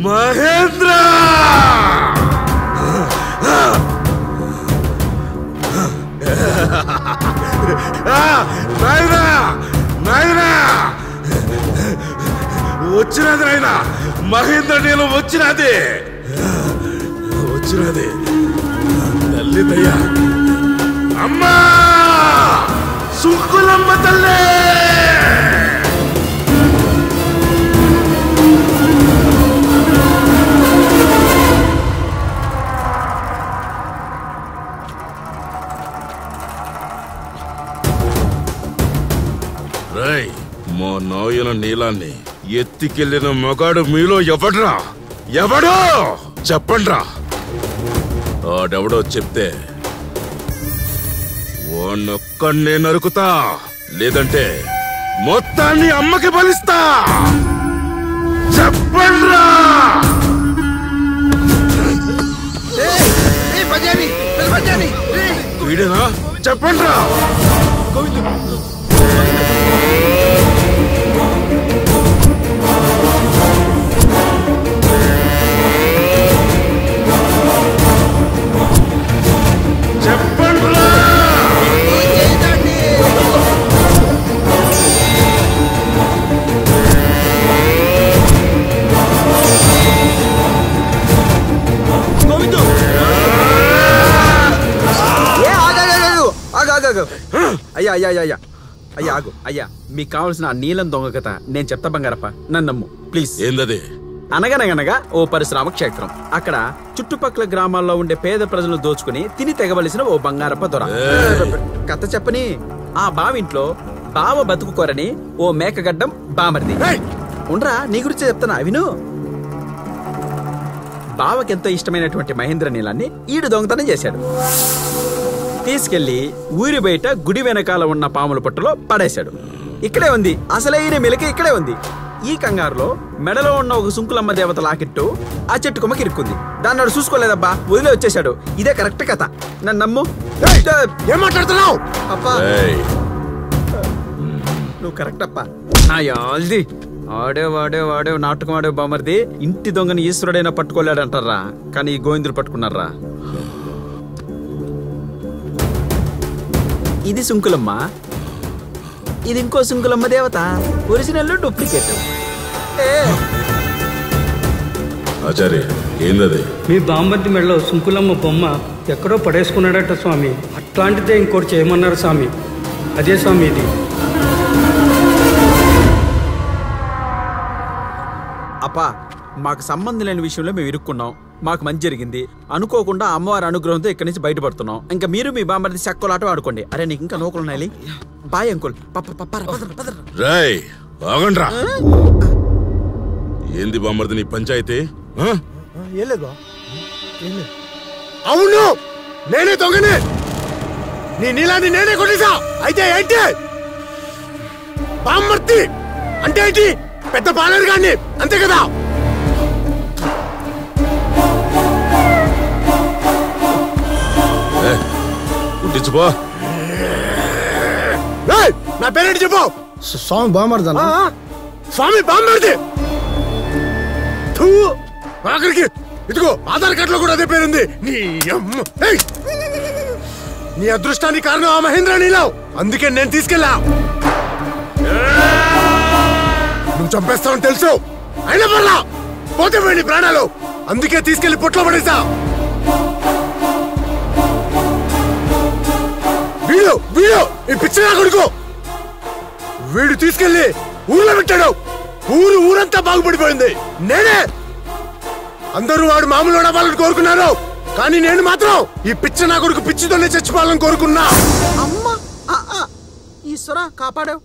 మహేంద్ర నాయనా నాయనా వచ్చినది నాయనా మహేంద్ర నీళ్ళు వచ్చినది తల్లి దయ్యా అమ్మా సుంకులమ్మ తల్లి మా నాయన నీలాన్ని ఎత్తికెళ్ళిన మగాడు మీలో ఎవడ్రా? ఎవడో చెప్పండ్రా. ఆడెవడో చెప్తే వాణ్ణొక్కడే నరుకుతా, లేదంటే మొత్తాన్ని అమ్మకి బలిస్తా. చెప్పండ్రా. వీడేనా? చెప్పండ్రా. అయ్యా అయ్యా అయ్యా అయ్యా ఆగు అయ్యా, మీకు కావాల్సిన ఆ నీలం దొంగ కథ నేను చెప్తా బంగారప్ప, నన్ను నమ్ము ప్లీజ్. ఏందది? అనగనగనగా ఓ పరిశ్రమ క్షేత్రం. అక్కడ చుట్టుపక్కల గ్రామాల్లో ఉండే పేద ప్రజలను దోచుకుని తిని తెగవలసిన ఓ బంగారప్ప దొర. కథ చెప్పని ఆ బావింట్లో బావ బతుకుకోరని ఓ మేకగడ్డం బామర్ది. ఉండ్రా, నీ గురించి చెప్తానా విను. బావకెంతో ఇష్టమైనటువంటి మహేంద్ర నీలాన్ని ఈడు దొంగతనం చేశాడు. తీసుకెళ్లి ఊరి బయట గుడి వెనకాల ఉన్న పాముల పట్టులో పడేశాడు. ఇక్కడే ఉంది అసలైన మెలిక, ఇక్కడే ఉంది. ఈ కంగారులో మెడలో ఉన్న ఒక సుంకులమ్మ దేవత లాకెట్టు ఆ చెట్టు కొమ్మకి ఇరుక్కుంది. దాన్ని వాడు చూసుకోలేదబ్బా, వదిలే వచ్చేశాడు. ఇదే కరెక్ట్ కథ, నన్ను నమ్ము. ఏం మాట్లాడుతున్నావు? అప్పా నువ్వు కరెక్ట్ అప్పా. నా యాల్ది వాడే నాటకం ఆడే బామర్ది. ఇంటి దొంగని ఈశ్వరుడైనా పట్టుకోలేడంటారా, కానీ ఈ గోవిందులు పట్టుకున్నారా. ఇది సుంకులమ్మ, ఇది ఇంకో సుంకులమ్మ దేవత. Original duplicate. ఆచార్య ఏందది? మీ బామ్మర్ది మెడలో సుంకులమ్మ బొమ్మ ఎక్కడో పడేసుకున్నాడట స్వామి. అట్లాంటిదే ఇంకోటి చేయమన్నారు స్వామి. అదే స్వామి ఇది. అప్పా, మాకు సంబంధం లేని విషయంలో మేము ఇరుక్కున్నాం. మాకు మంచి జరిగింది. అనుకోకుండా అమ్మవారి అనుగ్రహంతో ఇక్కడి నుంచి బయటపడుతున్నాం. ఇంకా మీరు మీ బామ్మర్ది చెక్కలాట ఆడుకోండి. అరే నీకు ఇంకా నూకలు ఉన్నాయి. Bye uncle. ఏంది బామ్మర్ది నీ పంచాయతీ? అవును, నేనే దొంగనే. నీ నీలాన్ని నేనే కొట్టేశా. అయితే ఏంటి? బామ్మర్ది అంటే ఏంటి? పెద్ద బాలర్ గాన్ని, అంతే కదా? కుట్టించుకో. నా పేరేంటి చెప్పు. స్వామి బామ్మర్ది. స్వామి బామ్మర్ది. ఆఖరికి ఇదిగో ఆధార్ కార్డు లో కూడా అదే పేరుంది. నీ అదృష్టానికి కారణం ఆ మహేంద్ర నీలావ్. అందుకే నేను తీసుకెళ్ళా. నువ్వు చంపేస్తావని తెలుసు, అయినా పర్లా పోతే పోయి ప్రాణాలు. అందుకే తీసుకెళ్లి పొట్లో పడేసా. వీడు వీడు ఈ పిచ్చి నా కొడుకు. వీడు తీసుకెళ్లి ఊర్లో పెట్టాడు. ఊరంతా బాగుపడిపోయింది. నేనే. అందరూ వాడు మామూలు అవ్వాలని కోరుకున్నారు, కానీ నేను మాత్రం ఈ పిచ్చి నా కొడుకు పిచ్చితోనే చచ్చిపోవాలని కోరుకున్నా. అమ్మా ఈశ్వరా కాపాడావు.